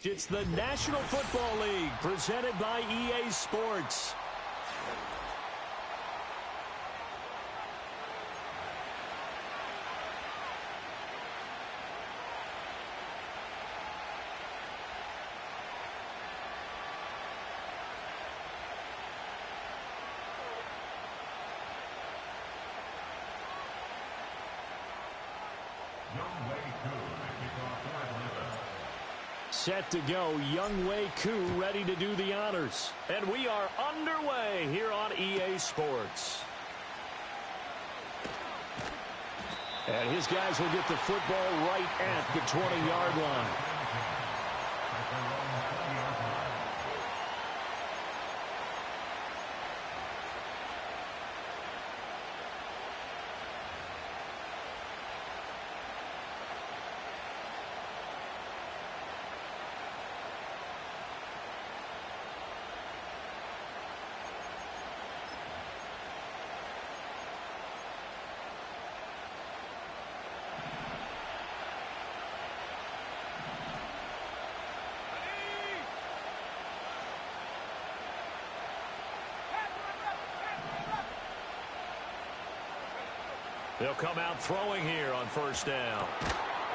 It's the National Football League presented by EA Sports. Set to go, Young Wei Koo ready to do the honors. And we are underway here on EA Sports. And his guys will get the football right at the 20-yard line. They'll come out throwing here on first down.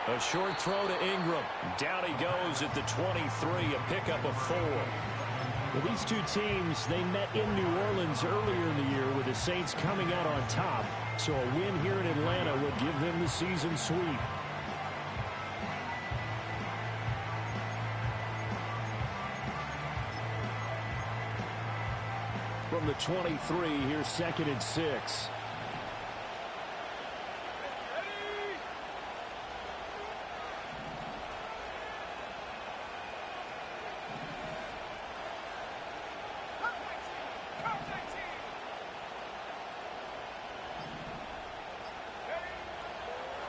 A short throw to Ingram. Down he goes at the 23, a pickup of 4. Well, these two teams, they met in New Orleans earlier in the year with the Saints coming out on top. So a win here in Atlanta will give them the season sweep. From the 23, here's 2nd and 6.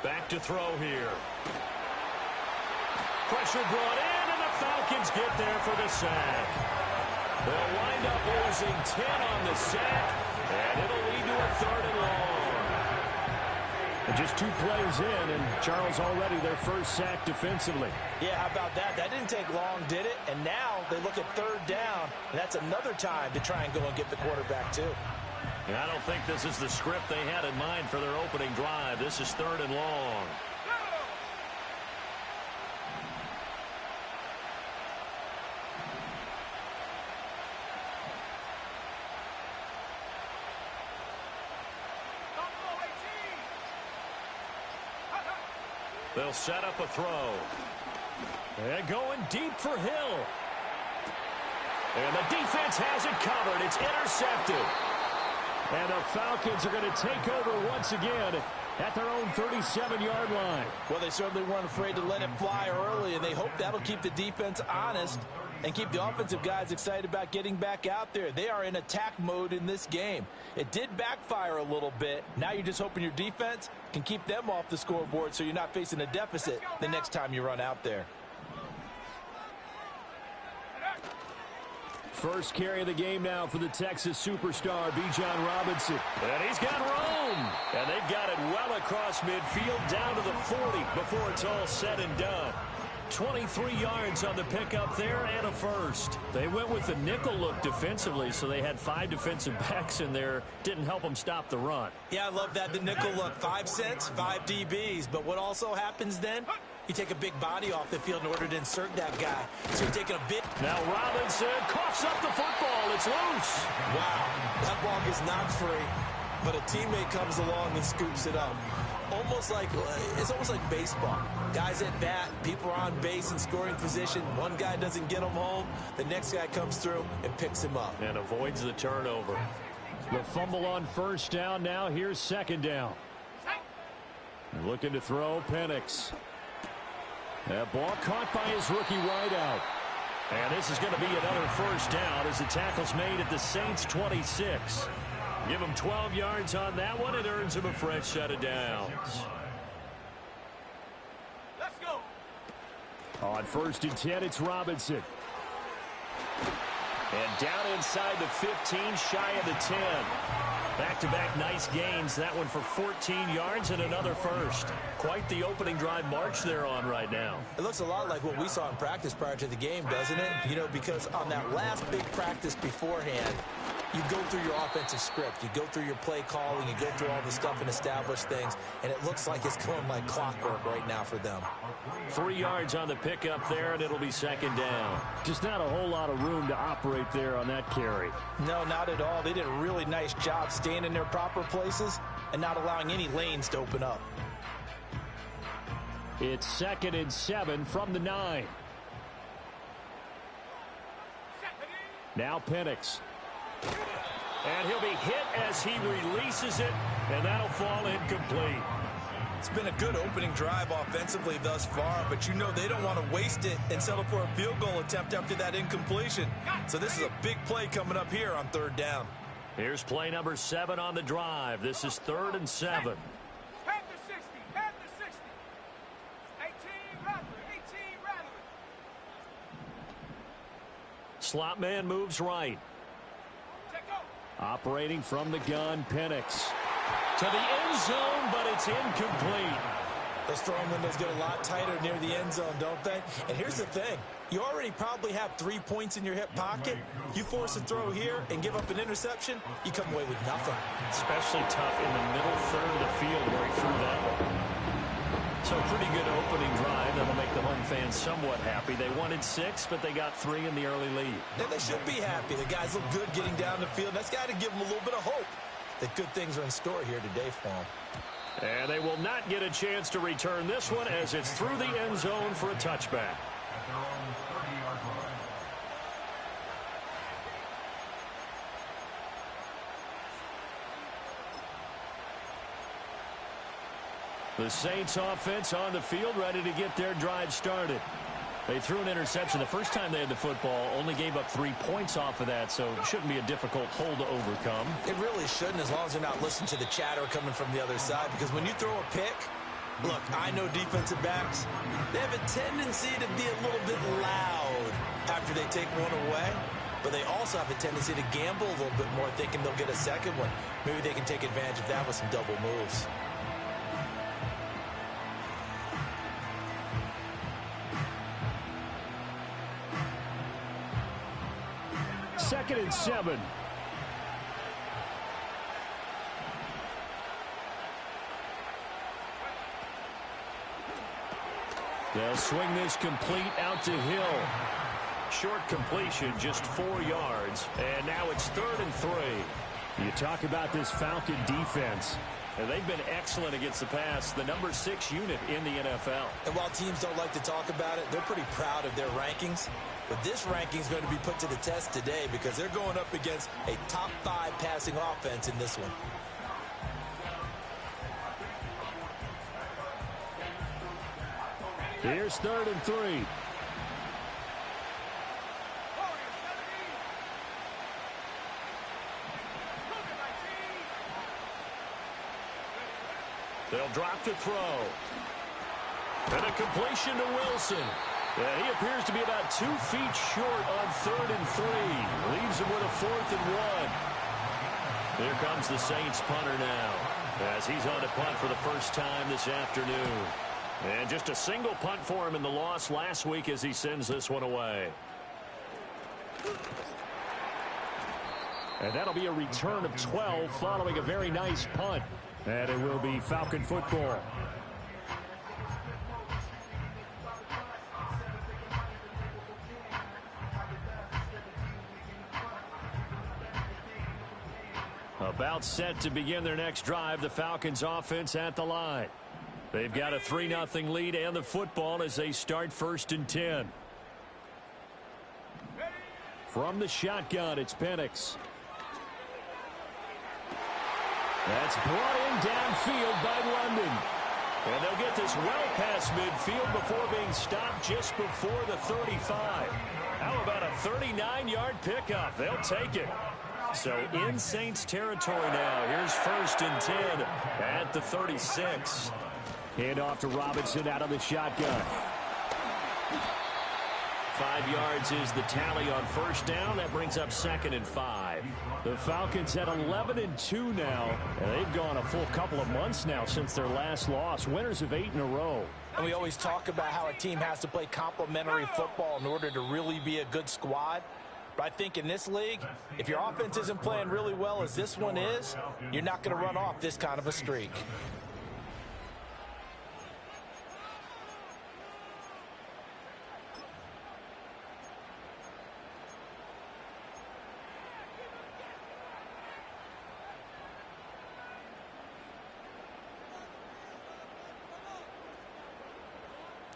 Back to throw here. Pressure brought in, and the Falcons get there for the sack. They'll wind up losing 10 on the sack, and it'll lead to a 3rd and long. And just 2 plays in, and Charles already their first sack defensively. Yeah, how about that? That didn't take long, did it? And now they look at 3rd down, and that's another time to try and go and get the quarterback too. And I don't think this is the script they had in mind for their opening drive. This is 3rd and long. They'll set up a throw. And going deep for Hill. And the defense has it covered. It's intercepted. And the Falcons are going to take over once again at their own 37-yard line. Well, they certainly weren't afraid to let it fly early, and they hope that'll keep the defense honest and keep the offensive guys excited about getting back out there. They are in attack mode in this game. It did backfire a little bit. Now you're just hoping your defense can keep them off the scoreboard so you're not facing a deficit the next time you run out there. First carry of the game now for the Texas superstar, Bijan Robinson. And he's got room. And they've got it well across midfield down to the 40 before it's all said and done. 23 yards on the pickup there and a first. They went with the nickel look defensively, so they had 5 defensive backs in there. Didn't help them stop the run. Yeah, I love that, the nickel look. 5 cents, 5 DBs. But what also happens then? You take a big body off the field in order to insert that guy. So you're taking a bit. Now Robinson coughs up the football. It's loose. Wow, that ball gets knocked free, but a teammate comes along and scoops it up. It's almost like baseball. Guys at bat, people are on base in scoring position. One guy doesn't get him home. The next guy comes through and picks him up. And avoids the turnover. The fumble on first down. Now here's 2nd down. Looking to throw, Penix. That ball caught by his rookie wideout. And this is going to be another first down as the tackle's made at the Saints' 26. Give him 12 yards on that one. It earns him a fresh set of downs. On 1st and 10, it's Robinson. And down inside the 15, shy of the 10. Back-to-back nice gains. That one for 14 yards and another first. Quite the opening drive march they're on right now. It looks a lot like what we saw in practice prior to the game, doesn't it? You know, because on that last big practice beforehand, you go through your offensive script. You go through your play calling. You go through all the stuff and establish things. And it looks like it's going like clockwork right now for them. 3 yards on the pickup there, and it'll be second down. Just not a whole lot of room to operate there on that carry. No, not at all. They did a really nice job staying in their proper places and not allowing any lanes to open up. It's 2nd and 7 from the 9. Now Penix. And he'll be hit as he releases it, and that'll fall incomplete. It's been a good opening drive offensively thus far, but you know they don't want to waste it and settle for a field goal attempt after that incompletion. So this is a big play coming up here on 3rd down. Here's play number 7 on the drive. This is 3rd and 7. Head to 60, head to 60. 18 rattling, 18 rattling. Slot man moves right. Operating from the gun, Penix. To the end zone, but it's incomplete. Those throwing windows get a lot tighter near the end zone, don't they? And here's the thing. You already probably have 3 points in your hip pocket. You force a throw here and give up an interception, you come away with nothing. Especially tough in the middle third of the field where he threw that one. So pretty good opening drive. That'll make the home fans somewhat happy. They wanted 6, but they got 3 in the early lead. And they should be happy. The guys look good getting down the field. That's got to give them a little bit of hope that good things are in store here today for them. And they will not get a chance to return this one as it's through the end zone for a touchback. The Saints offense on the field, ready to get their drive started. They threw an interception the first time they had the football, only gave up 3 points off of that, so it shouldn't be a difficult hole to overcome. It really shouldn't, as long as they're not listening to the chatter coming from the other side, because when you throw a pick, look, I know defensive backs, they have a tendency to be a little bit loud after they take one away, but they also have a tendency to gamble a little bit more, thinking they'll get a second one. Maybe they can take advantage of that with some double moves. Second and 7. They'll swing this complete out to Hill. Short completion, just 4 yards. And now it's 3rd and 3. You talk about this Falcon defense. And they've been excellent against the pass, the number 6 unit in the NFL. And while teams don't like to talk about it, they're pretty proud of their rankings. But this ranking is going to be put to the test today because they're going up against a top 5 passing offense in this one. Here's 3rd and 3. They'll drop to throw. And a completion to Wilson. Yeah, he appears to be about 2 feet short on 3rd and 3. Leaves him with a 4th and 1. Here comes the Saints punter now, as he's on to punt for the first time this afternoon. And just a single punt for him in the loss last week as he sends this one away. And that'll be a return of 12 following a very nice punt. And it will be Falcon football. About set to begin their next drive, the Falcons offense at the line. They've got a 3-0 lead and the football as they start 1st and 10. From the shotgun, it's Penix. That's brought in downfield by London. And they'll get this well past midfield before being stopped just before the 35. How about a 39-yard pickup? They'll take it. So in Saints territory now. Here's 1st and 10 at the 36. Hand off to Robinson out of the shotgun. 5 yards is the tally on first down. That brings up 2nd and 5. The Falcons at 11-2 now, and they've gone a full couple of months now since their last loss. Winners of 8 in a row. And we always talk about how a team has to play complementary football in order to really be a good squad. But I think in this league, if your offense isn't playing really well as this one is, you're not going to run off this kind of a streak.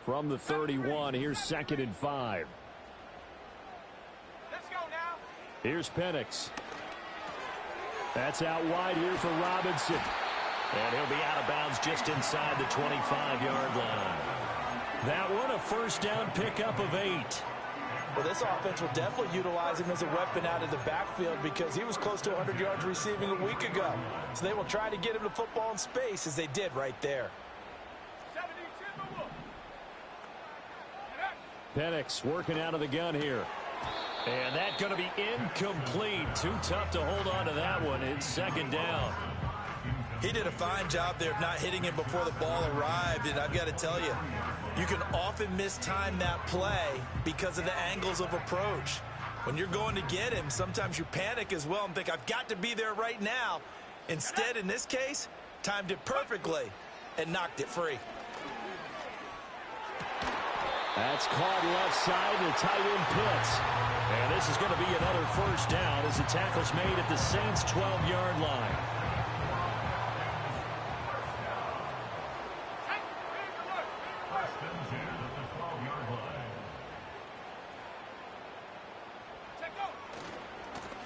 From the 31, here's 2nd and 5. Let's go now. Here's Penix. That's out wide here for Robinson. And he'll be out of bounds just inside the 25-yard line. That one, a first down pickup of 8. Well, this offense will definitely utilize him as a weapon out of the backfield because he was close to 100 yards receiving a week ago. So they will try to get him the football in space as they did right there. Penix working out of the gun here. And that's going to be incomplete. Too tough to hold on to that one. It's 2nd down. He did a fine job there of not hitting him before the ball arrived. And I've got to tell you, you can often mistime that play because of the angles of approach. When you're going to get him, sometimes you panic as well and think, I've got to be there right now. Instead, in this case, timed it perfectly and knocked it free. That's caught left side, the tight end Pitts. And this is going to be another first down as the tackle's made at the Saints' 12-yard line.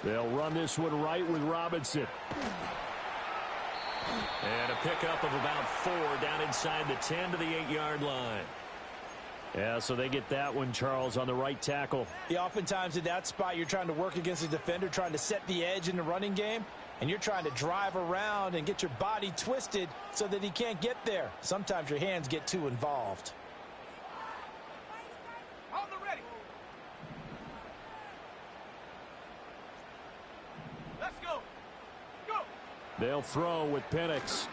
They'll run this one right with Robinson. And a pickup of about 4 down inside the 10 to the 8-yard line. Yeah, so they get that one, Charles, on the right tackle. Yeah, oftentimes in that spot, you're trying to work against a defender, trying to set the edge in the running game, and you're trying to drive around and get your body twisted so that he can't get there. Sometimes your hands get too involved. On the ready. Let's go. Go. They'll throw with Penix.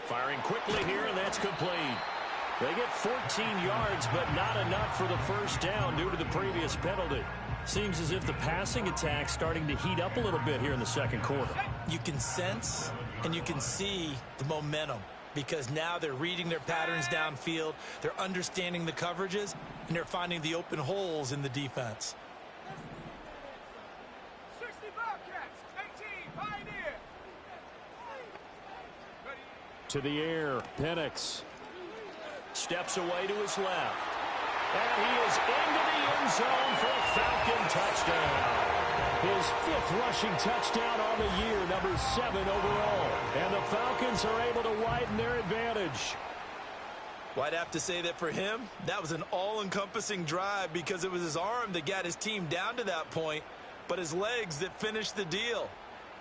Firing quickly here, and that's complete. They get 14 yards, but not enough for the first down due to the previous penalty. Seems as if the passing attack's starting to heat up a little bit here in the second quarter. You can sense and you can see the momentum because now they're reading their patterns downfield, they're understanding the coverages, and they're finding the open holes in the defense. 60 Bobcats, 18 Pioneer. To the air, Penix. Steps away to his left. And he is into the end zone for a Falcon touchdown. His 5th rushing touchdown on the year, number 7 overall. And the Falcons are able to widen their advantage. Well, I'd have to say that for him, that was an all-encompassing drive because it was his arm that got his team down to that point, but his legs that finished the deal.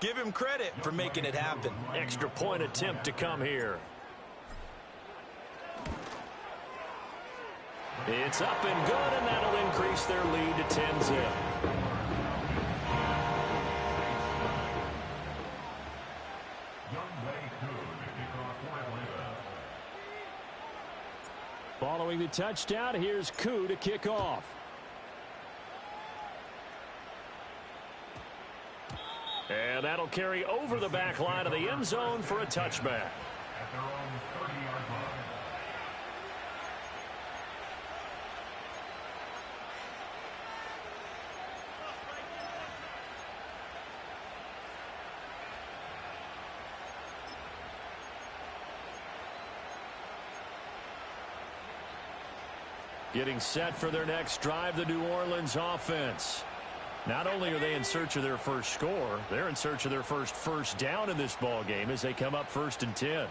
Give him credit for making it happen. Extra point attempt to come here. It's up and good, and that'll increase their lead to 10-zip. Following the touchdown, here's Koo to kick off. And that'll carry over the back line of the end zone for a touchback. Getting set for their next drive, the New Orleans offense. Not only are they in search of their first score, they're in search of their first down in this ball game as they come up 1st and 10.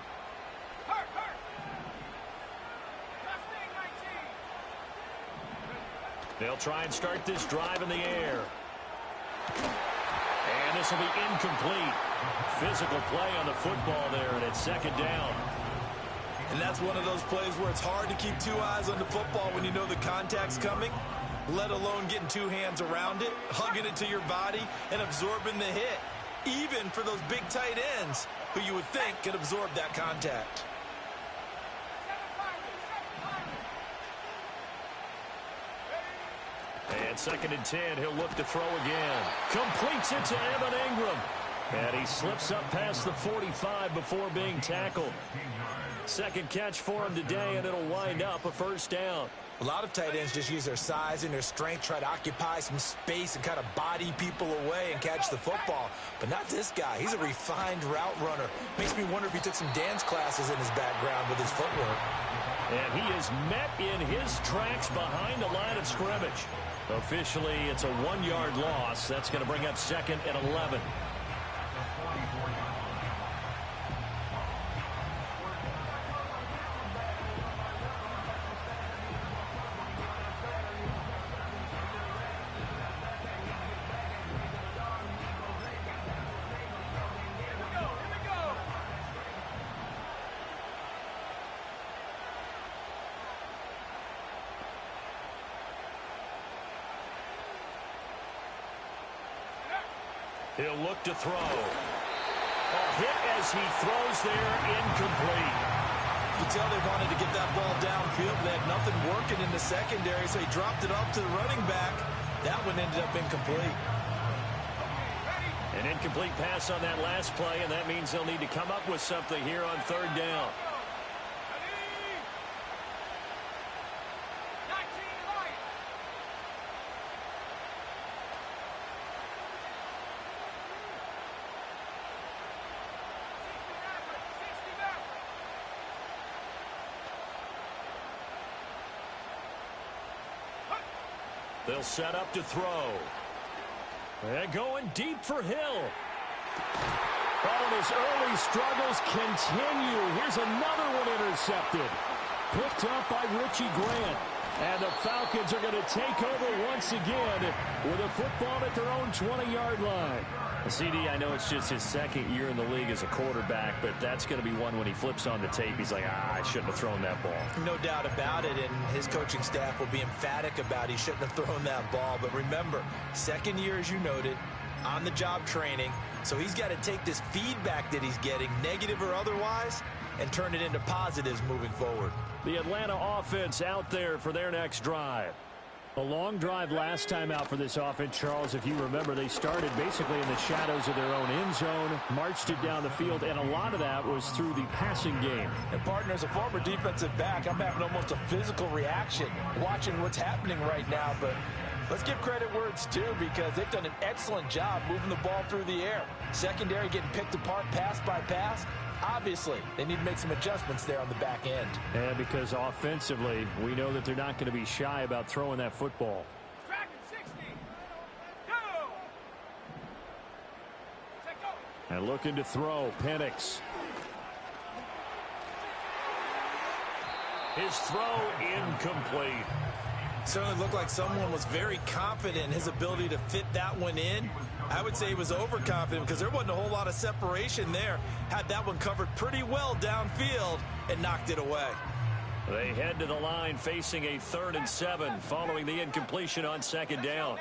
They'll try and start this drive in the air. And this will be incomplete. Physical play on the football there, and it's 2nd down. And that's one of those plays where it's hard to keep two eyes on the football when you know the contact's coming, let alone getting two hands around it, hugging it to your body, and absorbing the hit, even for those big tight ends who you would think could absorb that contact. And 2nd and 10, he'll look to throw again. Completes it to Nfgl. And he slips up past the 45 before being tackled. Second catch for him today, and it'll wind up a first down. A lot of tight ends just use their size and their strength, try to occupy some space and kind of body people away and catch the football. But not this guy. He's a refined route runner. Makes me wonder if he took some dance classes in his background with his footwork. And he is met in his tracks behind the line of scrimmage. Officially, it's a 1-yard loss. That's going to bring up 2nd and 11. He'll look to throw. A hit as he throws there, incomplete. You can tell they wanted to get that ball downfield. They had nothing working in the secondary, so he dropped it off to the running back. That one ended up incomplete. An incomplete pass on that last play, and that means they'll need to come up with something here on 3rd down. They'll set up to throw. And going deep for Hill. Oh, and his early struggles continue. Here's another one intercepted. Picked up by Richie Grant. And the Falcons are going to take over once again with a football at their own 20-yard line. CD, I know it's just his 2nd year in the league as a quarterback, but that's going to be one when he flips on the tape. He's like, I shouldn't have thrown that ball. No doubt about it, and his coaching staff will be emphatic about he shouldn't have thrown that ball. But remember, 2nd year, as you noted, on-the-job training, so he's got to take this feedback that he's getting, negative or otherwise, and turn it into positives moving forward. The Atlanta offense out there for their next drive. A long drive last time out for this offense, Charles. If you remember, they started basically in the shadows of their own end zone, marched it down the field, and a lot of that was through the passing game. And partner, as a former defensive back, I'm having almost a physical reaction watching what's happening right now. But let's give credit where it's due, because they've done an excellent job moving the ball through the air. Secondary getting picked apart pass by pass. Obviously, they need to make some adjustmts there on the back end. And because offensively, we know that they're not going to be shy about throwing that football. And looking to throw, Penix. His throw incomplete. Certainly looked like someone was very confident in his ability to fit that one in. I would say he was overconfident because there wasn't a whole lot of separation there. Had that one covered pretty well downfield and knocked it away. They head to the line facing a 3rd and 7 following the incompletion on 2nd down.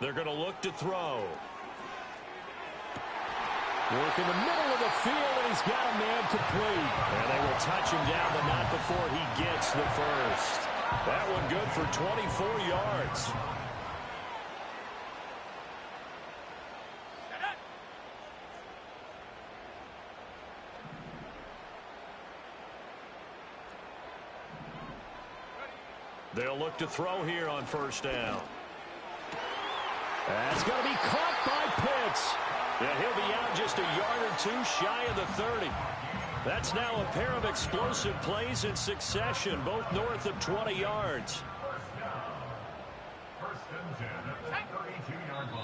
They're going to look to throw. Work in the middle of the field, and he's got a man complete. And they will touch him down, but not before he gets the first. That one good for 24 yards. They'll look to throw here on 1st down. That's going to be caught by Pitts. And he'll be out just a yard or two shy of the 30. That's now a pair of explosive plays in succession, both north of 20 yards.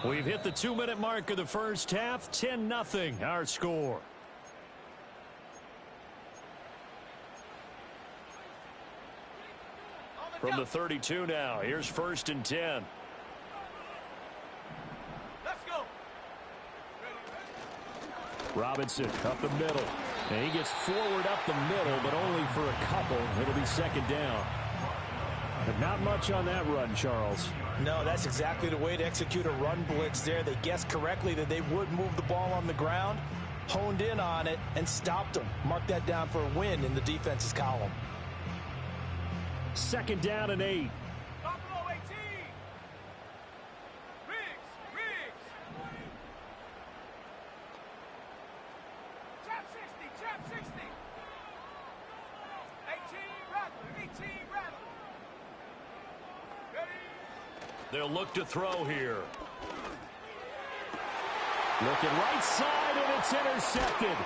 We've hit the 2-minute mark of the first half. 10-0 our score. From the 32 now, here's 1st and 10. Let's go. Robinson up the middle. And he gets forward up the middle, but only for a couple. It'll be second down. But not much on that run, Charles. No, that's exactly the way to execute a run blitz there. They guessed correctly that they would move the ball on the ground, honed in on it, and stopped them. Mark that down for a win in the defense's column. Second down and 8. Buffalo 18. Riggs. Trap 60. 18 Rattler. Ready. They'll look to throw here. Looking right side, and it's intercepted.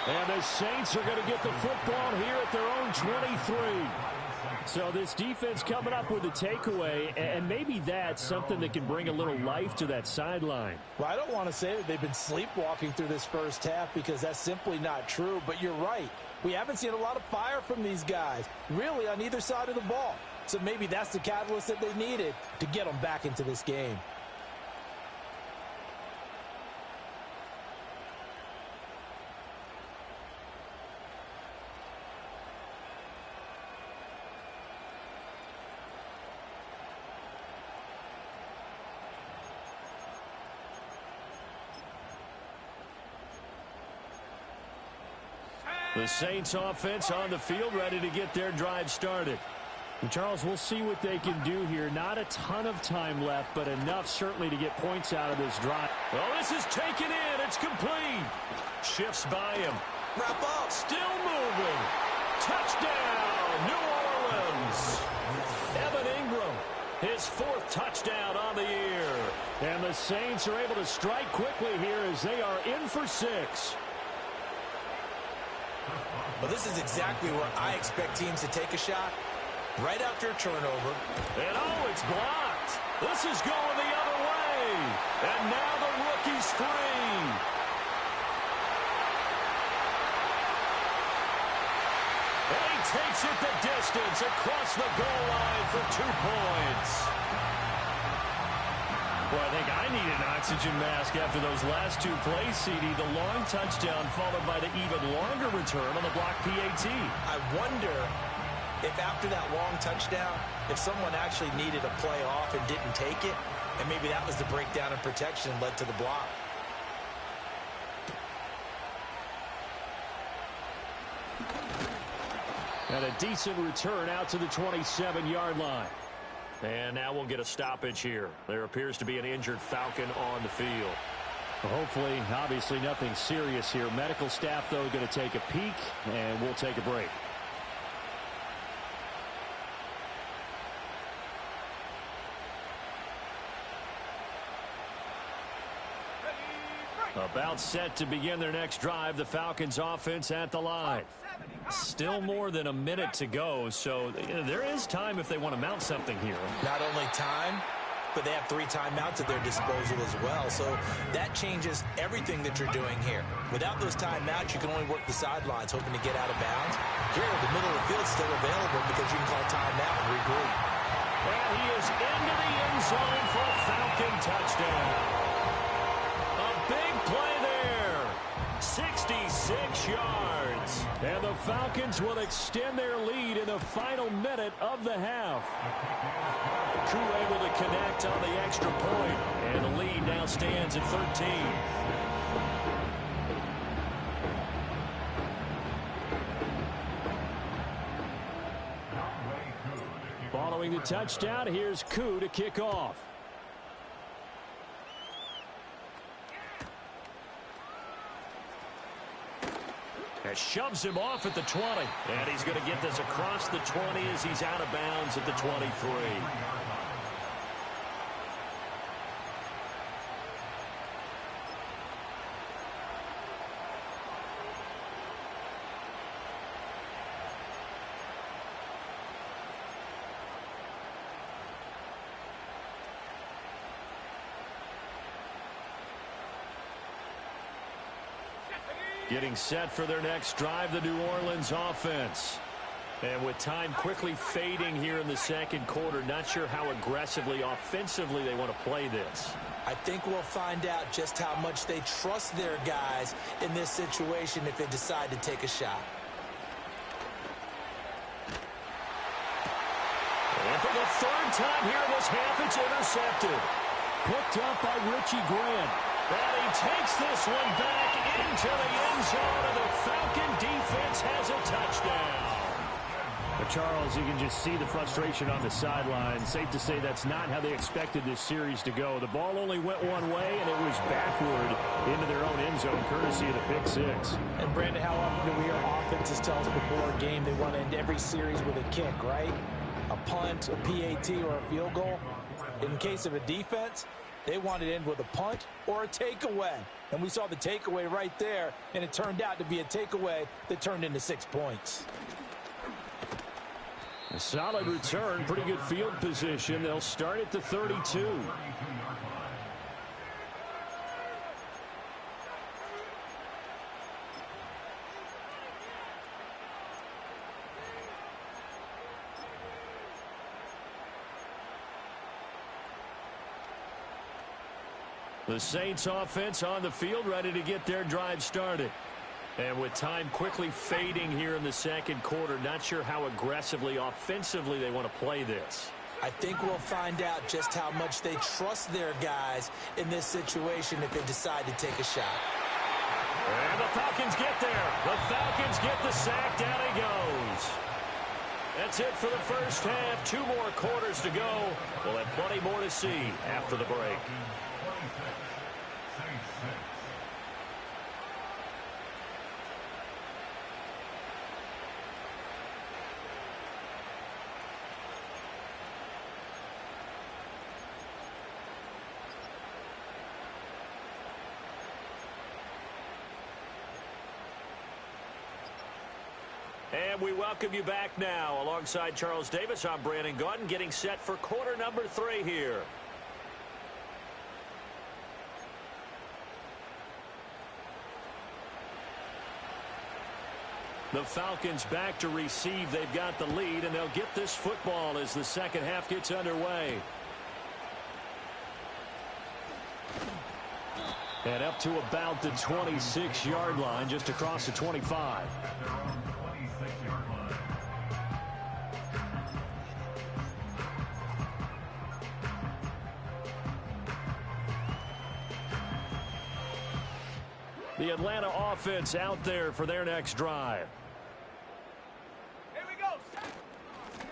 And the Saints are going to get the football here at their own 23. So this defense coming up with a takeaway, and maybe that's something that can bring a little life to that sideline. Well, I don't want to say that they've been sleepwalking through this first half because that's simply not true, but you're right. We haven't seen a lot of fire from these guys, really on either side of the ball. So maybe that's the catalyst that they needed to get them back into this game. The Saints offense on the field, ready to get their drive started. And Charles, we'll see what they can do here. Not a ton of time left, but enough certainly to get points out of this drive. Well, this is taken in. It's complete. Shifts by him. Wrap up. Still moving. Touchdown, New Orleans. Evan Ingram, his 4th touchdown on the year. And the Saints are able to strike quickly here as they are in for 6. Well, this is exactly where I expect teams to take a shot. Right after a turnover. And oh, it's blocked. This is going the other way. And now the rookie's free. And he takes it the distance across the goal line for 2 points. Well, I think I need an oxygen mask after those last 2 plays, CD. The long touchdown followed by the even longer return on the block PAT. I wonder if after that long touchdown, if someone actually needed a play off and didn't take it, and maybe that was the breakdown in protection and led to the block. And a decent return out to the 27-yard line. And now we'll get a stoppage here. There appears to be an injured Falcon on the field. Well, hopefully, obviously, nothing serious here. Medical staff, though, going to take a peek, and we'll take a break. About set to begin their next drive. The Falcons offense at the line. Still more than a minute to go, so there is time if they want to mount something here. Not only time, but they have 3 timeouts at their disposal as well, so that changes everything that you're doing here. Without those timeouts, you can only work the sidelines, hoping to get out of bounds. Here, the middle of the field is still available because you can call timeout and regroup. And he is into the end zone for a Falcon touchdown. A big play there. 66 yards. And the Falcons will extend their lead in the final minute of the half. Crew able to connect on the extra point. And the lead now stands at 13. Following the touchdown, here's Koo to kick off. That shoves him off at the 20. And he's going to get this across the 20 as he's out of bounds at the 23. Getting set for their next drive, the New Orleans offense. And with time quickly fading here in the second quarter, not sure how aggressively, offensively they want to play this. I think we'll find out just how much they trust their guys in this situation if they decide to take a shot. And for the third time here in this half, it's intercepted. Picked up by Richie Grant. And he takes this one back into the end zone, and the Falcon defense has a touchdown. But Charles, you can just see the frustration on the sideline. Safe to say that's not how they expected this series to go. The ball only went one way, and it was backward into their own end zone, courtesy of the pick six. And, Brandon, how often do we hear offenses tell us before a game they want to end every series with a kick, right? A punt, a PAT, or a field goal. In case of a defense, they want to end with a punt or a takeaway. And we saw the takeaway right there, and it turned out to be a takeaway that turned into 6 points. A solid return, pretty good field position. They'll start at the 32. The Saints offense on the field, ready to get their drive started. And with time quickly fading here in the second quarter, not sure how aggressively, offensively they want to play this. I think we'll find out just how much they trust their guys in this situation if they decide to take a shot. And the Falcons get there. The Falcons get the sack. Down he goes. That's it for the first half. 2 more quarters to go. We'll have plenty more to see after the break. And we welcome you back now. Alongside Charles Davis, I'm Brandon Gaudin, getting set for quarter number 3 here. The Falcons back to receive. They've got the lead, and they'll get this football as the second half gets underway. And up to about the 26-yard line, just across the 25. The Atlanta offense out there for their next drive. Here we go.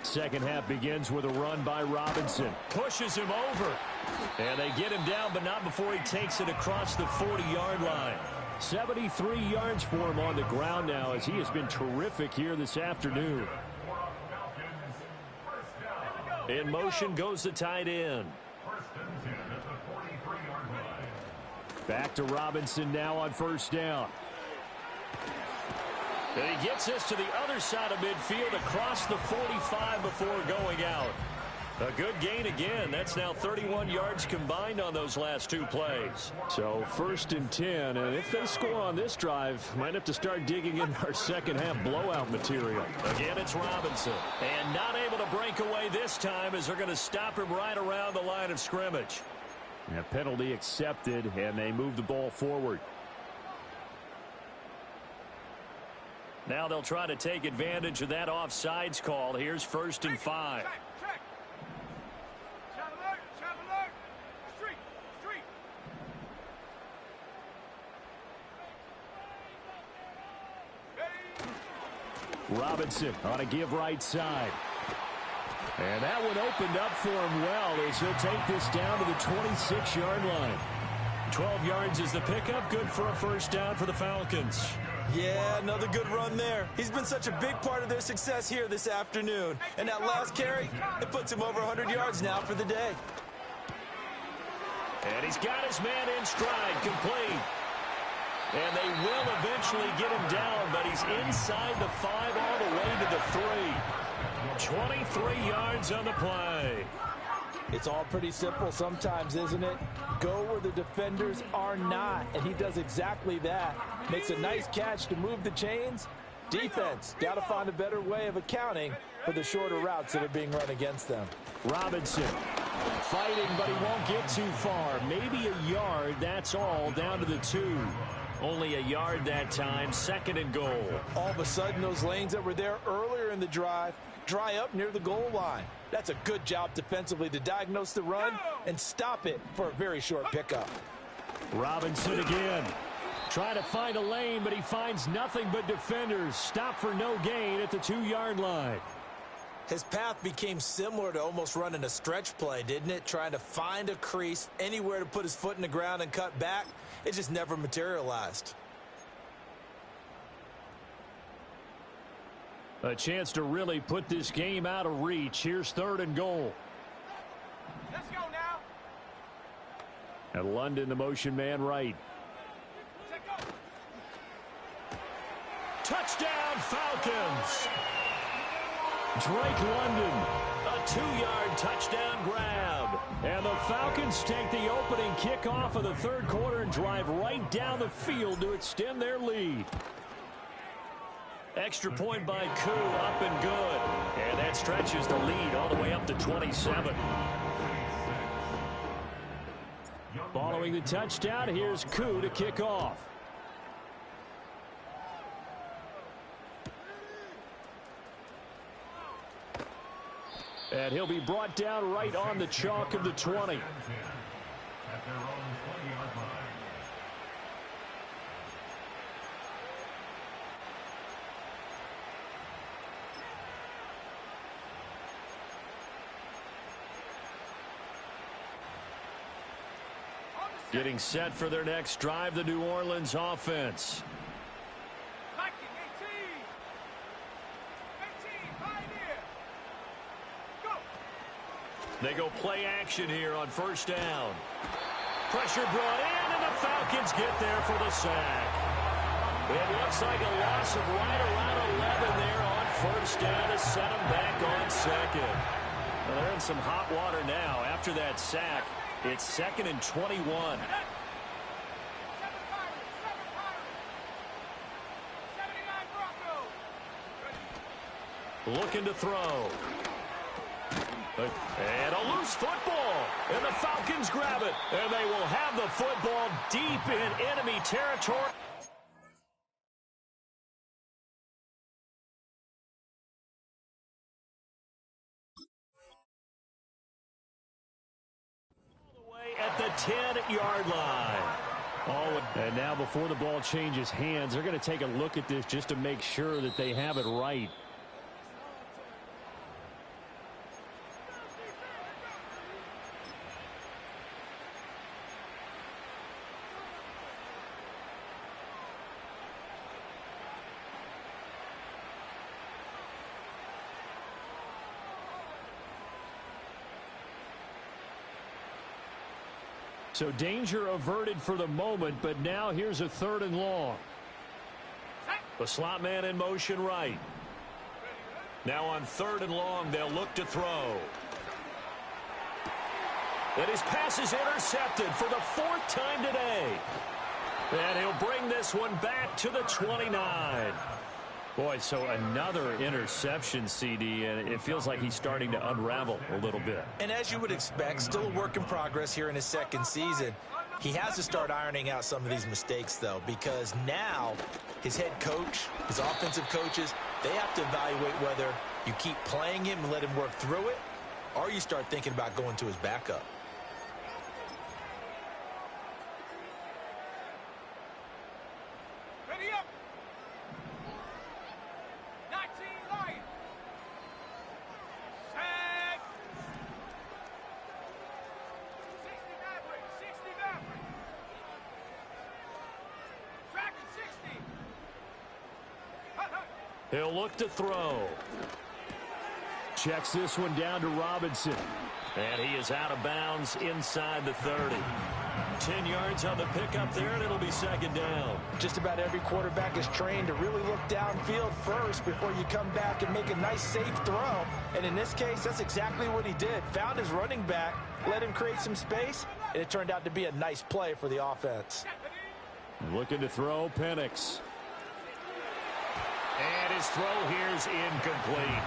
Second half begins with a run by Robinson. Pushes him over. And they get him down, but not before he takes it across the 40-yard line. 73 yards for him on the ground now, as he has been terrific here this afternoon. In motion goes the tight end. Back to Robinson now on first down. And he gets us to the other side of midfield across the 45 before going out. A good gain again. That's now 31 yards combined on those last 2 plays. So 1st and 10, and if they score on this drive, might have to start digging in our second half blowout material. Again, it's Robinson. And not able to break away this time as they're going to stop him right around the line of scrimmage. A penalty accepted, and they move the ball forward. Now they'll try to take advantage of that offsides call. Here's 1st and 5. Check. Shot alert. Street. Robinson on a give right side. And that one opened up for him well as he'll take this down to the 26-yard line. 12 yards is the pickup. Good for a first down for the Falcons. Yeah, another good run there. He's been such a big part of their success here this afternoon. And that last carry, it puts him over 100 yards now for the day. And he's got his man in stride, complete. And they will eventually get him down, but he's inside the 5 all the way to the 3. 23 yards on the play. It's all pretty simple sometimes, isn't it? Go where the defenders are not, and he does exactly that. Makes a nice catch to move the chains, Defense, got to find a better way of accounting for the shorter routes that are being run against them. Robinson fighting, but he won't get too far. Maybe a yard, that's all, down to the 2. Only a yard that time, 2nd and goal. All of a sudden, those lanes that were there earlier in the drive dry up near the goal line. That's a good job defensively to diagnose the run and stop it for a very short pickup. Robinson again. Trying to find a lane, but he finds nothing but defenders. Stop for no gain at the 2-yard line. His path became similar to almost running a stretch play, didn't it? Trying to find a crease, anywhere to put his foot in the ground and cut back. It just never materialized. A chance to really put this game out of reach. Here's 3rd and goal. Let's go now. At London, the motion man right. Check go. Touchdown, Falcons. Drake London, a 2-yard touchdown grab. And the Falcons take the opening kickoff of the 3rd quarter and drive right down the field to extend their lead. Extra point by Koo, up and good. And that stretches the lead all the way up to 27. Following the touchdown, here's Koo to kick off. And he'll be brought down right on the chalk of the 20. Getting set for their next drive, the New Orleans offense. Viking 18. 18, Pioneer. Go. They go play action here on 1st down. Pressure brought in, and the Falcons get there for the sack. It looks like a loss of right around 11 there on 1st down to set them back on 2nd. Well, they're in some hot water now after that sack. It's 2nd and 21. 7 Pirates. 79 Broncos. Looking to throw. And a loose football. And the Falcons grab it. And they will have the football deep in enemy territory. At the 10-yard line. Oh, and now before the ball changes hands, they're going to take a look at this just to make sure that they have it right. So danger averted for the moment, but now here's a 3rd and long. The slot man in motion right. Now on 3rd and long, they'll look to throw. And his pass is intercepted for the 4th time today. And he'll bring this one back to the 29. Boy, so another interception, CD, and it feels like he's starting to unravel a little bit. And as you would expect, still a work in progress here in his 2nd season. He has to start ironing out some of these mistakes, though, because now his head coach, his offensive coaches, they have to evaluate whether you keep playing him and let him work through it, or you start thinking about going to his backup. Ready up. 19 Lions. Sack. 60 Maverick. 60 Maverick. Track at 60. Hut, hut. He'll look to throw. Checks this one down to Robinson. And he is out of bounds inside the 30. 10 yards on the pickup there, and it'll be 2nd down. Just about every quarterback is trained to really look downfield first before you come back and make a nice, safe throw. And in this case, that's exactly what he did. Found his running back, let him create some space, and it turned out to be a nice play for the offense. Looking to throw, Penix. And his throw here is incomplete.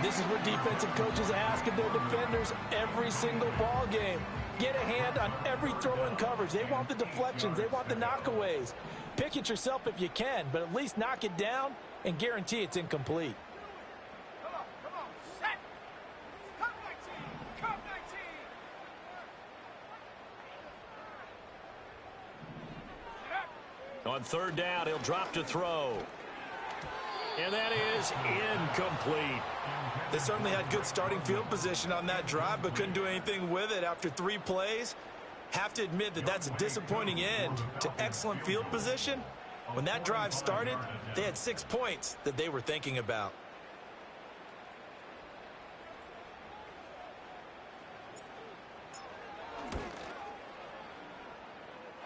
This is where defensive coaches ask of their defenders every single ball game. Get a hand on every throw in coverage. They want the deflections. They want the knockaways. Pick it yourself if you can, but at least knock it down and guarantee it's incomplete. Come on, set. Come 19, come 19. On third down, he'll drop to throw. And that is incomplete. They certainly had good starting field position on that drive, but couldn't do anything with it after 3 plays. Have to admit that that's a disappointing end to excellent field position. When that drive started, they had 6 points that they were thinking about.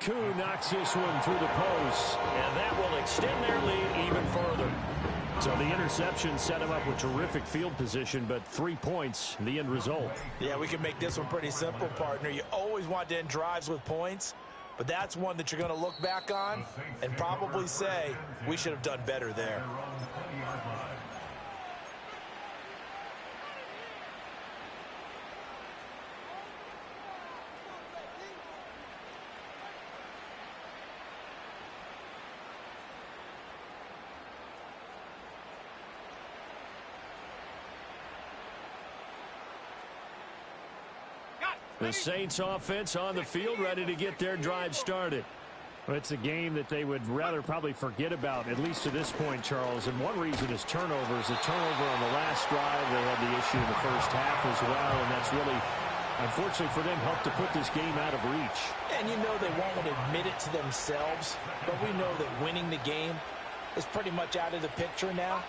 Koo knocks this one through the post, and that will extend their lead even further. So the interception set him up with terrific field position, but 3 points, the end result. Yeah, we can make this one pretty simple, partner. You always want to end drives with points, but that's one that you're going to look back on and probably say, we should have done better there. The Saints offense on the field, ready to get their drive started. Well, it's a game that they would rather probably forget about, at least to this point, Charles. And one reason is turnovers. A turnover on the last drive. They had the issue in the first half as well, and that's really, unfortunately for them, helped to put this game out of reach. And you know they won't admit it to themselves, but we know that winning the game is pretty much out of the picture now.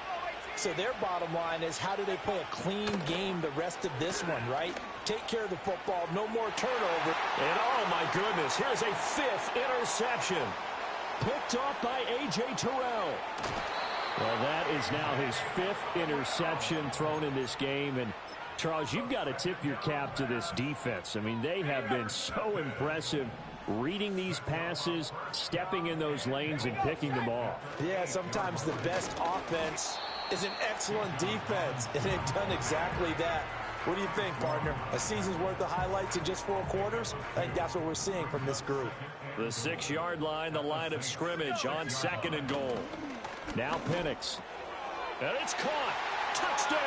So their bottom line is, how do they play a clean game the rest of this one, right? Take care of the football, no more turnover. And oh my goodness, here's a 5th interception. Picked off by A.J. Terrell. Well, that is now his 5th interception thrown in this game. And Charles, you've got to tip your cap to this defense. I mean, they have been so impressive reading these passes, stepping in those lanes, and picking them off. Yeah, sometimes the best offense is an excellent defense, and they've done exactly that. What do you think, partner? A season's worth of highlights in just 4 quarters? I think that's what we're seeing from this group. The 6-yard line, the line of scrimmage on 2nd and goal. Now Penix. And it's caught. Touchdown!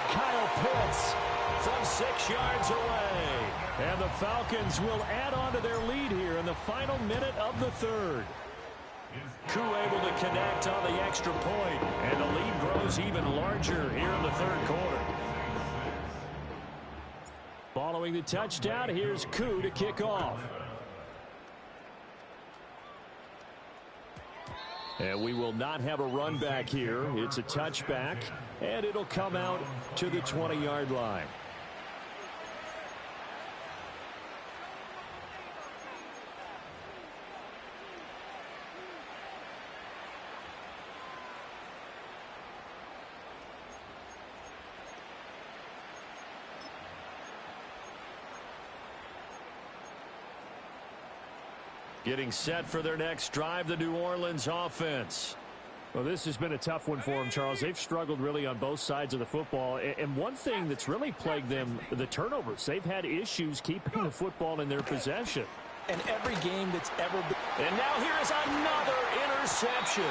Kyle Pitts from 6 yards away. And the Falcons will add on to their lead here in the final minute of the 3rd. Koo able to connect on the extra point, and the lead grows even larger here in the 3rd quarter. Following the touchdown, here's Koo to kick off. And we will not have a run back here. It's a touchback, and it'll come out to the 20-yard line. Getting set for their next drive, the New Orleans offense. Well, this has been a tough one for them, Charles. They've struggled really on both sides of the football. And one thing that's really plagued them, the turnovers. They've had issues keeping the football in their possession. And every game that's ever been. And now here is another interception.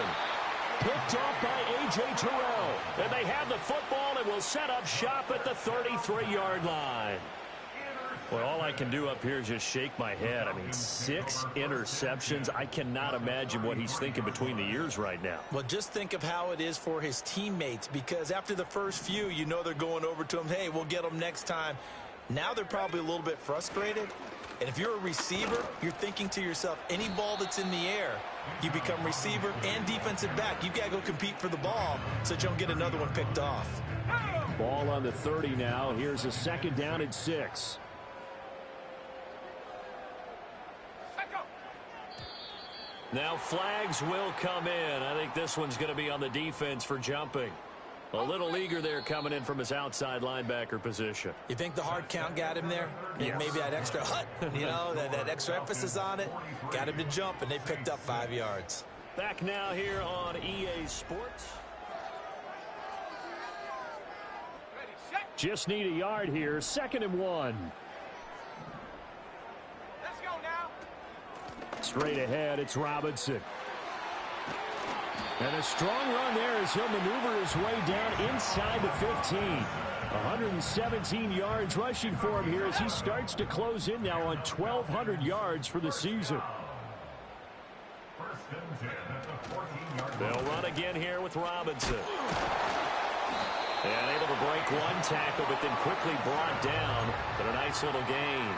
Picked off by A.J. Terrell. And they have the football and will set up shop at the 33-yard line. Well, all I can do up here is just shake my head. I mean, 6 interceptions. I cannot imagine what he's thinking between the ears right now. Well, just think of how it is for his teammates, because after the first few, you know they're going over to him, hey, we'll get them next time. Now they're probably a little bit frustrated. And if you're a receiver, you're thinking to yourself, any ball that's in the air, you become receiver and defensive back. You've got to go compete for the ball so that you don't get another one picked off. Ball on the 30 now. Here's a 2nd down and 6. Now flags will come in. I think this one's going to be on the defense for jumping. A little eager there coming in from his outside linebacker position. You think the hard count got him there? Yes. Maybe that extra hut, you know, that extra emphasis on it, got him to jump, and they picked up 5 yards. Back now here on EA Sports. Just need a yard here. 2nd and 1. Let's go now. Straight ahead, it's Robinson. And a strong run there as he'll maneuver his way down inside the 15. 117 yards rushing for him here as he starts to close in now on 1,200 yards for the season. They'll run again here with Robinson. And able to break one tackle, but then quickly brought down. But a nice little gain.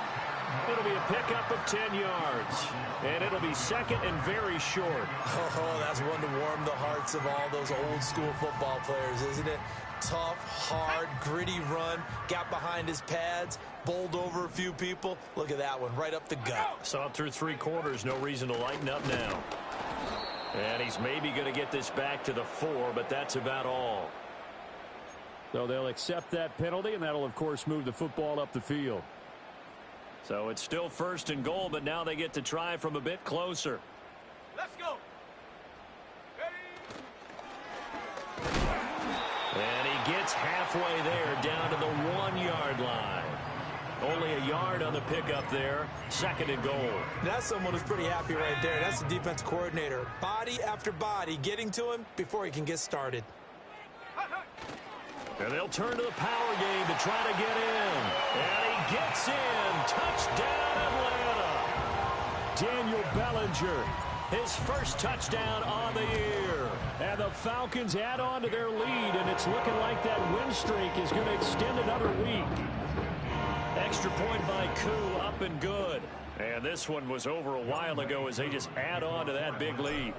It'll be a pickup of 10 yards. And it'll be 2nd and very short. Oh, that's one to warm the hearts of all those old school football players, isn't it? Tough, hard, gritty run. Got behind his pads, bowled over a few people. Look at that one, right up the gut. Saw it through 3 quarters. No reason to lighten up now. And he's maybe going to get this back to the 4, but that's about all. So they'll accept that penalty, and that'll, of course, move the football up the field. So it's still 1st and goal, but now they get to try from a bit closer. Let's go. And he gets halfway there, down to the 1-yard line. Only a yard on the pickup there. 2nd and goal. That's someone who's pretty happy right there. That's the defense coordinator. Body after body, getting to him before he can get started. And they'll turn to the power game to try to get in. And he gets in. Touchdown, Atlanta. Daniel Bellinger, his first touchdown on the year. And the Falcons add on to their lead, and it's looking like that win streak is going to extend another week. Extra point by Koo, up and good. And this one was over a while ago as they just add on to that big lead.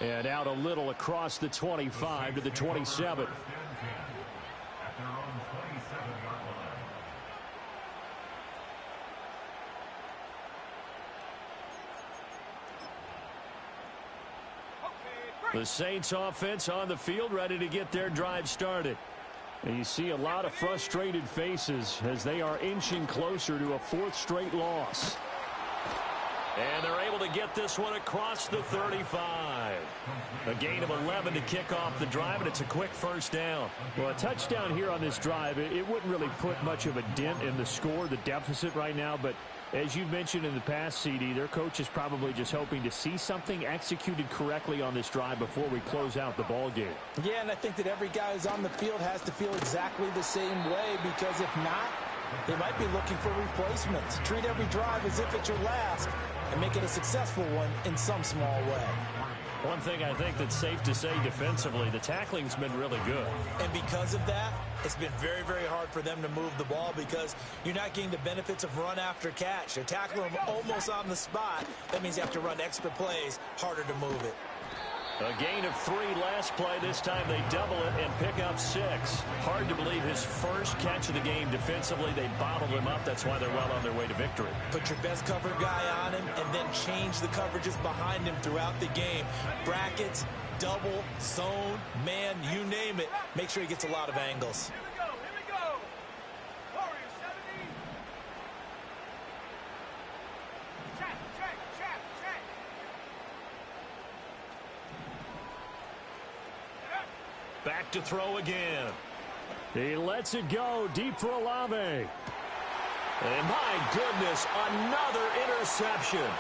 And out a little across the 25 to the 27. The Saints offense on the field, ready to get their drive started. And you see a lot of frustrated faces as they are inching closer to a 4th straight loss. And they're able to get this one across the 35. A gain of 11 to kick off the drive, and it's a quick 1st down. Well, a touchdown here on this drive, it wouldn't really put much of a dent in the score, the deficit right now. But as you mentioned in the past, CD, their coach is probably just hoping to see something executed correctly on this drive before we close out the ball game. Yeah, and I think that every guy who's on the field has to feel exactly the same way, because if not, they might be looking for replacements. Treat every drive as if it's your last and make it a successful one in some small way. One thing I think that's safe to say defensively, the tackling's been really good. And because of that, it's been very, very hard for them to move the ball because you're not getting the benefits of run after catch. You're tackling them almost on the spot. That means you have to run extra plays, harder to move it. A gain of 3 last play. This time they double it and pick up 6. Hard to believe his first catch of the game defensively. They bottled him up. That's why they're well on their way to victory. Put your best cover guy on him and then change the coverages behind him throughout the game. Brackets, double, zone, man, you name it. Make sure he gets a lot of angles. Here we go. Here we go. Warriors 70. Check. Back to throw again. He lets it go deep for Olave. And my goodness, another interception.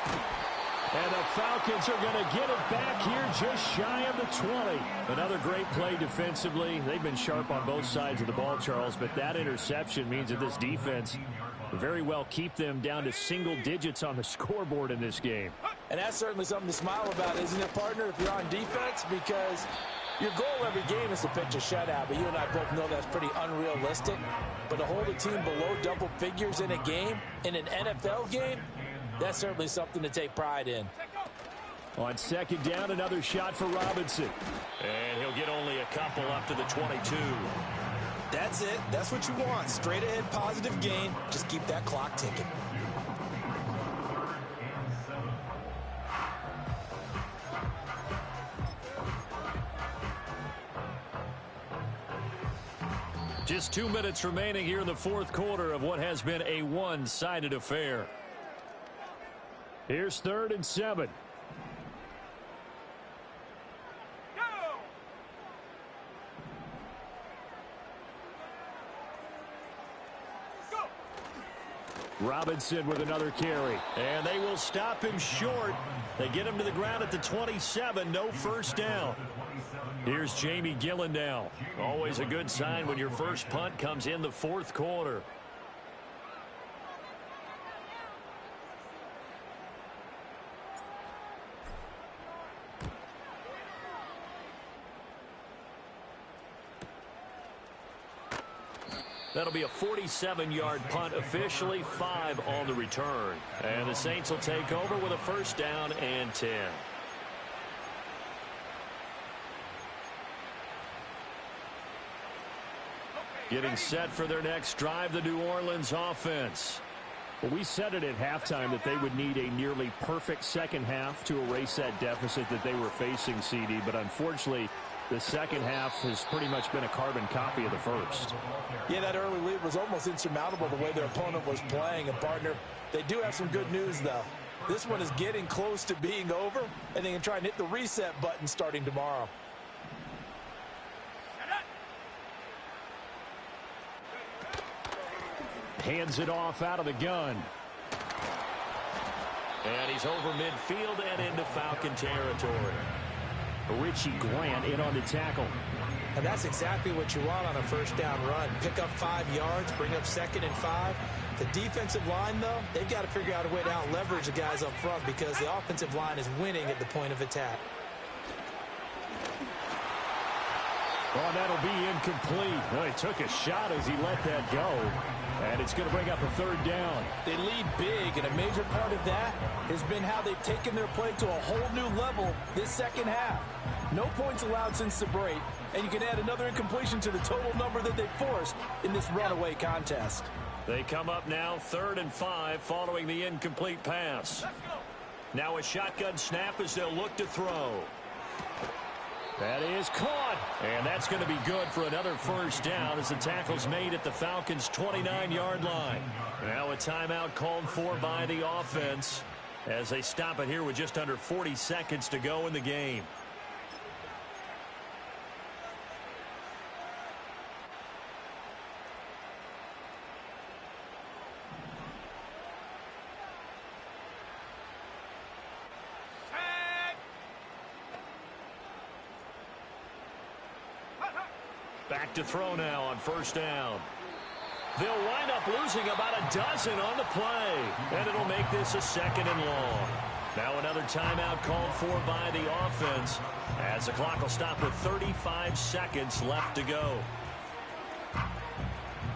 And the Falcons are going to get it back here just shy of the 20. Another great play defensively. They've been sharp on both sides of the ball, Charles, but that interception means that this defense very well keep them down to single digits on the scoreboard in this game. And that's certainly something to smile about, isn't it, partner, if you're on defense? Because your goal every game is to pitch a shutout, but you and I both know that's pretty unrealistic. But to hold a team below double figures in a game, in an NFL game, that's certainly something to take pride in. On 2nd down, another shot for Robinson. And he'll get only a couple up to the 22. That's it. That's what you want. Straight ahead positive gain. Just keep that clock ticking. Just 2 minutes remaining here in the fourth quarter of what has been a one-sided affair. Here's 3rd and 7. Robinson with another carry. And they will stop him short. They get him to the ground at the 27. No first down. Here's Jamie Gillen now. Always a good sign when your first punt comes in the fourth quarter. That'll be a 47-yard punt, officially 5 on the return. And the Saints will take over with a first down and 10. Getting set for their next drive, the New Orleans offense. Well, we said it at halftime that they would need a nearly perfect second half to erase that deficit that they were facing, CD. But unfortunately, the second half has pretty much been a carbon copy of the first. Yeah, that early lead was almost insurmountable the way their opponent was playing. And, partner, they do have some good news, though. This one is getting close to being over, and they can try and hit the reset button starting tomorrow. Hands it off out of the gun. And he's over midfield and into Falcon territory. Richie Grant in on the tackle. And that's exactly what you want on a first down run. Pick up 5 yards, bring up 2nd and 5. The defensive line, though, they've got to figure out a way to out-leverage the guys up front because the offensive line is winning at the point of attack. Oh, that'll be incomplete. Well, he took a shot as he let that go. And it's going to bring up a 3rd down. They lead big, and a major part of that has been how they've taken their play to a whole new level this second half. No points allowed since the break, and you can add another incompletion to the total number that they forced in this runaway contest. They come up now 3rd and 5 following the incomplete pass. Now a shotgun snap as they'll look to throw. That is caught. And that's going to be good for another first down as the tackle's made at the Falcons' 29-yard line. Now a timeout called for by the offense as they stop it here with just under 40 seconds to go in the game. Back to throw now on first down. They'll wind up losing about a dozen on the play. And it'll make this a 2nd and long. Now another timeout called for by the offense as the clock will stop with 35 seconds left to go.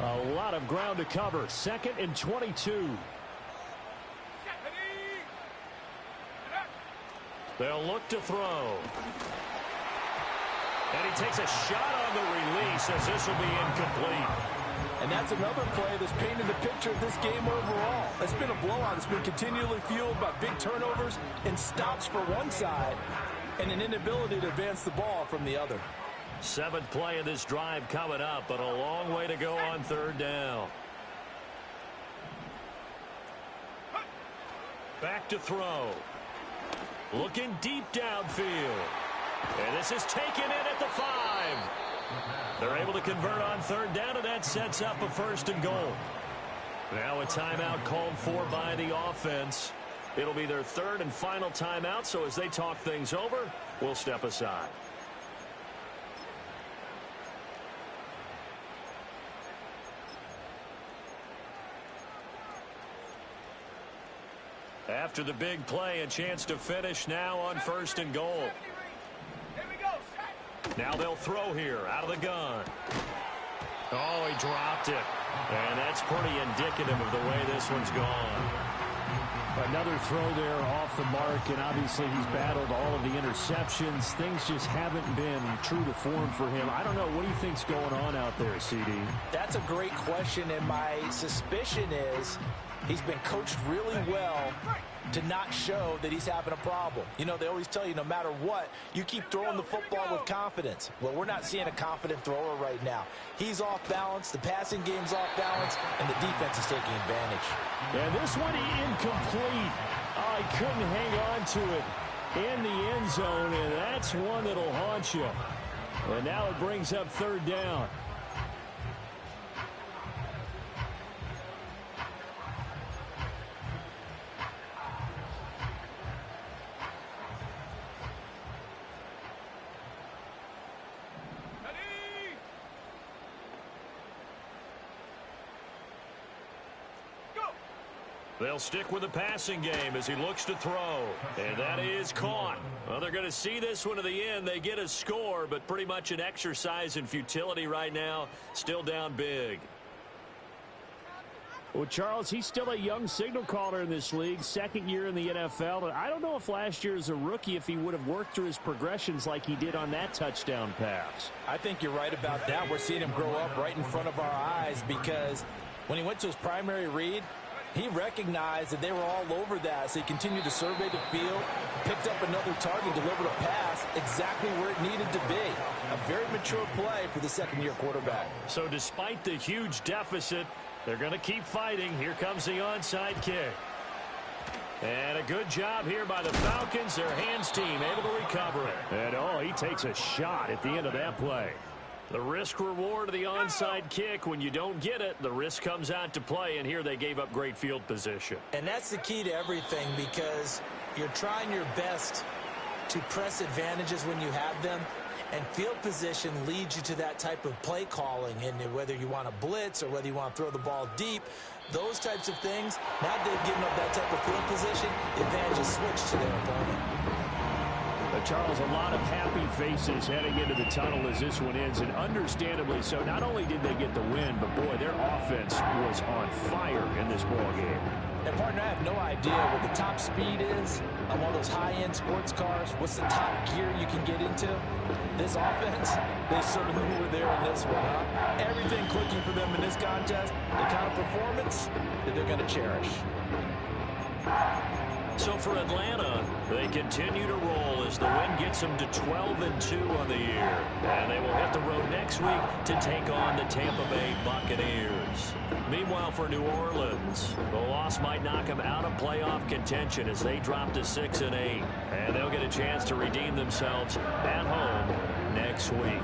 A lot of ground to cover. 2nd and 22. They'll look to throw. And he takes a shot on the release as this will be incomplete. And that's another play that's painted the picture of this game overall. It's been a blowout. It's been continually fueled by big turnovers and stops for one side and an inability to advance the ball from the other. 7th play of this drive coming up, but a long way to go on 3rd down. Back to throw. Looking deep downfield. And this is taken in at the 5. They're able to convert on 3rd down, and that sets up a 1st and goal. Now a timeout called for by the offense. It'll be their 3rd and final timeout, so as they talk things over, we'll step aside. After the big play, a chance to finish now on 1st and goal. Now they'll throw here out of the gun. Oh, he dropped it. And that's pretty indicative of the way this one's gone. Another throw there off the mark, and obviously he's battled all of the interceptions. Things just haven't been true to form for him. I don't know. What do you think's going on out there, CD? That's a great question, and my suspicion is he's been coached really well to not show that he's having a problem. You know, they always tell you no matter what, you keep throwing the football with confidence. Well, we're not seeing a confident thrower right now. He's off balance, the passing game's off balance, and the defense is taking advantage. And this one incomplete. Oh, he couldn't hang on to it in the end zone, and that's one that'll haunt you. And now it brings up third down. They'll stick with the passing game as he looks to throw. And that is caught. Well, they're going to see this one to the end. They get a score, but pretty much an exercise in futility right now. Still down big. Well, Charles, he's still a young signal caller in this league, second year in the NFL. And I don't know if last year as a rookie, if he would have worked through his progressions like he did on that touchdown pass. I think you're right about that. We're seeing him grow up right in front of our eyes because when he went to his primary read, he recognized that they were all over that, so he continued to survey the field, picked up another target, delivered a pass exactly where it needed to be. A very mature play for the second-year quarterback. So despite the huge deficit, they're going to keep fighting. Here comes the onside kick. And a good job here by the Falcons. Their hands team able to recover it. And, oh, he takes a shot at the end of that play. The risk-reward of the onside kick, when you don't get it, the risk comes out to play, and here they gave up great field position. And that's the key to everything because you're trying your best to press advantages when you have them, and field position leads you to that type of play calling, and whether you want to blitz or whether you want to throw the ball deep, those types of things, now they've given up that type of field position, the advantage is switched to their opponent. Charles, a lot of happy faces heading into the tunnel as this one ends, and understandably so. Not only did they get the win, but, boy, their offense was on fire in this ballgame. And, partner, I have no idea what the top speed is on one of those high-end sports cars. What's the top gear you can get into? This offense, they certainly were there in this one, huh? Everything clicking for them in this contest, the kind of performance that they're going to cherish. So for Atlanta, they continue to roll as the win gets them to 12-2 on the year. And they will hit the road next week to take on the Tampa Bay Buccaneers. Meanwhile, for New Orleans, the loss might knock them out of playoff contention as they drop to 6-8. And they'll get a chance to redeem themselves at home next week.